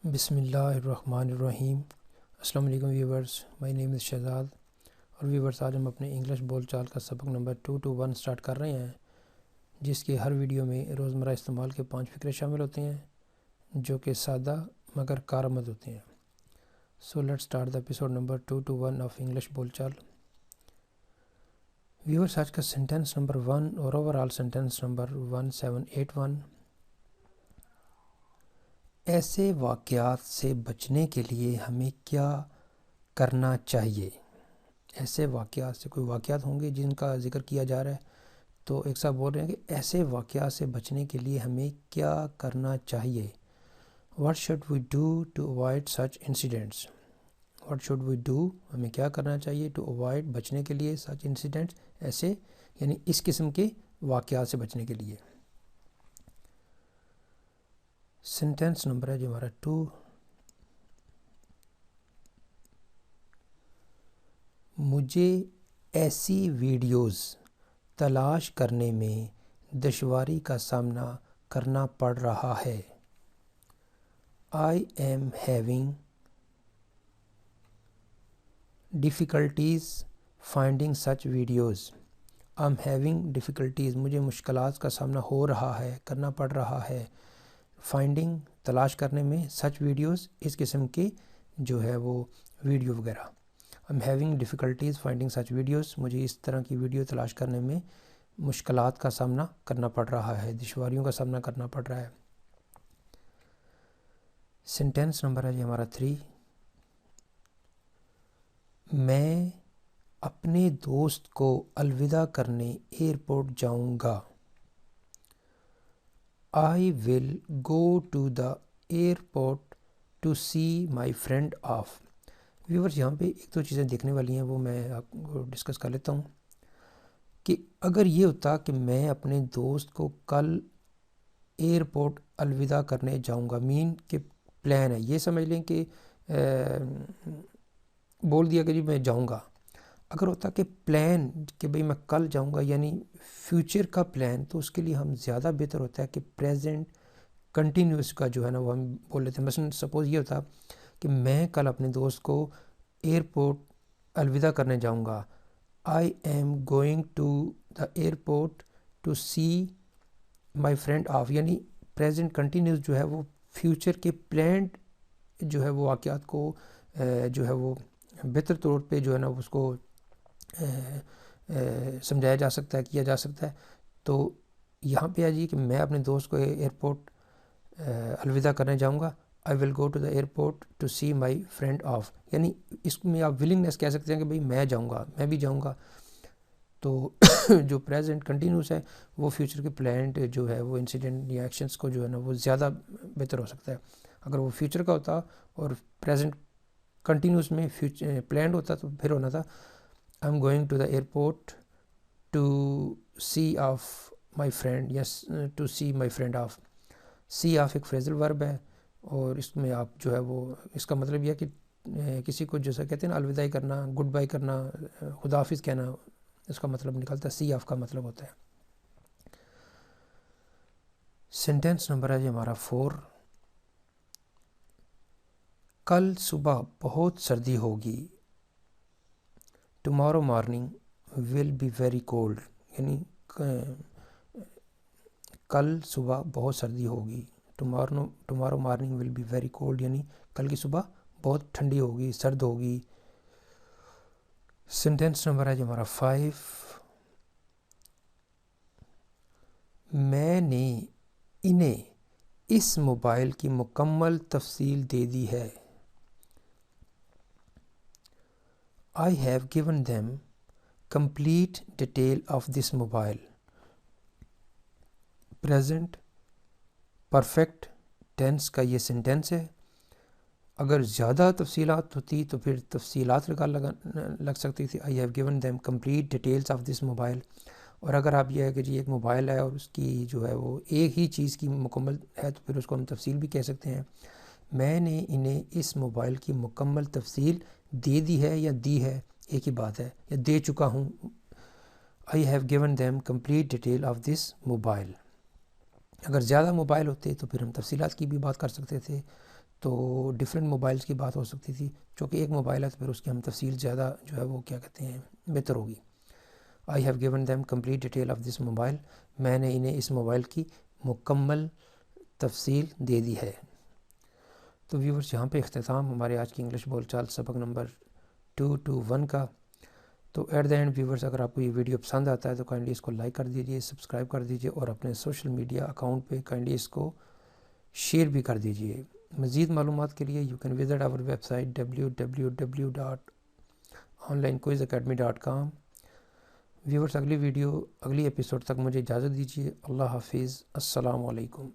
بسم اللہ الرحمن الرحیم۔ السلام علیکم ویورز، مائی نیم از شہزاد اور ویورز آج ہم اپنے انگلش بول چال کا سبق نمبر 221 سٹارٹ کر رہے ہیں، جس کی ہر ویڈیو میں روزمرہ استعمال کے 5 فقرے شامل ہوتے ہیں جو کہ سادہ مگر کارآمد ہوتے ہیں۔ So let start the episode number 221 of English بول چال۔ ویورز آج کا سینٹینس نمبر 1 اور اوورال سینٹینس نمبر 1781۔ ایسے واقعات سے بچنے کے لیے ہمیں کیا کرنا چاہیے؟ ایسے واقعات سے، کوئی واقعات ہوں گے جن کا ذکر کیا جا رہا ہے، تو ایک صاحب بول رہے ہیں کہ ایسے واقعات سے بچنے کے لیے ہمیں کیا کرنا چاہیے؟ What should we do to avoid such incidents؟ What should we do؟ ہمیں کیا کرنا چاہیے to avoid، بچنے کے لیے such incidents، ایسے یعنی اس قسم کے واقعات سے بچنے کے لیے۔ سینٹینس نمبر ہے جو ہمارا 2۔ مجھے ایسی ویڈیوز تلاش کرنے میں دشواری کا سامنا کرنا پڑ رہا ہے۔ I am having difficulties finding such videos۔ I'm having difficulties، مجھے مشکلات کا سامنا ہو رہا ہے، کرنا پڑ رہا ہے۔ فائنڈنگ، تلاش کرنے میں، سچ ویڈیوز، اس قسم کے جو ہے وہ ویڈیو وغیرہ۔ I'm having difficulties finding such videos، مجھے اس طرح کی ویڈیو تلاش کرنے میں مشکلات کا سامنا کرنا پڑ رہا ہے، دشواریوں کا سامنا کرنا پڑ رہا ہے۔ سینٹینس نمبر ہے جی ہمارا 3۔ میں اپنے دوست کو الوداع کرنے ایئرپورٹ جاؤں گا۔ I will go to the airport to see my friend off۔ Viewers یہاں پہ ایک دو چیزیں دیکھنے والی ہیں، وہ میں آپ کو ڈسکس کر لیتا ہوں کہ اگر یہ ہوتا کہ میں اپنے دوست کو کل ایئرپورٹ الوداع کرنے جاؤں گا، مین کہ پلان ہے، یہ سمجھ لیں کہ بول دیا کہ جی میں جاؤں گا۔ اگر ہوتا کہ پلان کہ بھئی میں کل جاؤں گا، یعنی فیوچر کا پلان، تو اس کے لیے ہم زیادہ بہتر ہوتا ہے کہ پریزنٹ کنٹینیوس کا جو ہے نا وہ ہم بول لیتے ہیں۔ مثلا سپوز یہ ہوتا کہ میں کل اپنے دوست کو ایئرپورٹ الوداع کرنے جاؤں گا۔ I am going to the airport to see my friend off، یعنی پریزنٹ کنٹینیوس جو ہے وہ فیوچر کے پلانڈ جو ہے وہ واقعات کو جو ہے وہ بہتر طور پہ جو ہے نا اس کو سمجھایا جا سکتا ہے، کیا جا سکتا ہے۔ تو یہاں پہ ہے جی کہ میں اپنے دوست کو ایئرپورٹ الوداع کرنے جاؤں گا۔ I will go to the airport to see my friend off، یعنی اس میں آپ ولنگنیس کہہ سکتے ہیں کہ بھئی میں جاؤں گا، میں بھی جاؤں گا۔ تو جو پریزنٹ کنٹینیوس ہے وہ فیوچر کے پلانڈ جو ہے وہ انسیڈنٹ یا ایکشنز کو جو ہے نا وہ زیادہ بہتر ہو سکتا ہے۔ اگر وہ فیوچر کا ہوتا اور پریزنٹ کنٹینیوس میں پلانڈ ہوتا تو پھر ہونا تھا I'm going to the airport to see off my friend، yes to see my friend off۔ see off ایک فریزل ورب ہے اور اس میں آپ جو ہے وہ اس کا مطلب یہ ہے کہ کسی کو جیسا کہتے ہیں نا الوداعی کرنا، گڈ بائی کرنا، خدا حافظ کہنا، اس کا مطلب نکلتا ہے، سی آف کا مطلب ہوتا ہے۔ سینٹینس نمبر ہے جی ہمارا 4۔ کل صبح بہت سردی ہوگی۔ Tomorrow morning will be very cold, یعنی کل صبح بہت سردی ہوگی۔ Tomorrow morning will be very cold, یعنی کل کی صبح بہت ٹھنڈی ہوگی، سرد ہوگی۔ سینٹینس نمبر ہے جی ہمارا 5۔ میں نے انہیں اس موبائل کی مکمل تفصیل دے دی ہے۔ I have given them complete detail of this mobile۔ Present perfect tense کا یہ سینٹینس ہے۔ اگر زیادہ تفصیلات ہوتی تو پھر تفصیلات لگ سکتی تھی۔ I have given them complete details of this mobile۔ اور اگر آپ یہ ہے کہ جی ایک موبائل ہے اور اس کی جو ہے وہ ایک ہی چیز کی مکمل ہے تو پھر اس کو ہم تفصیل بھی کہہ سکتے ہیں۔ میں نے انہیں اس موبائل کی مکمل تفصیل دے دی ہے یا دی ہے، ایک ہی بات ہے، یا دے چکا ہوں۔ I have given them complete detail of this mobile۔ اگر زیادہ موبائل ہوتے تو پھر ہم تفصیلات کی بھی بات کر سکتے تھے۔ تو ڈفرینٹ موبائلز کی بات ہو سکتی تھی، چونکہ ایک موبائل ہے تو پھر اس کی ہم تفصیل زیادہ جو ہے وہ کیا کہتے ہیں بہتر ہوگی۔ I have given them complete detail of this mobile, میں نے انہیں اس موبائل کی مکمل تفصیل دے دی ہے۔ تو ویورز یہاں پہ اختتام ہمارے آج کی انگلش بول چال سبق نمبر 221 کا۔ تو ایٹ دا اینڈ ویورز، اگر آپ کو یہ ویڈیو پسند آتا ہے تو کائنڈلی اس کو لائک کر دیجئے، سبسکرائب کر دیجئے، اور اپنے سوشل میڈیا اکاؤنٹ پہ کائنڈلی اس کو شیئر بھی کر دیجئے۔ مزید معلومات کے لیے you can visit our website www.onlinequizacademy.com۔ Viewers اگلی ایپیسوڈ تک مجھے اجازت دیجیے۔ اللہ حافظ، السلام علیکم۔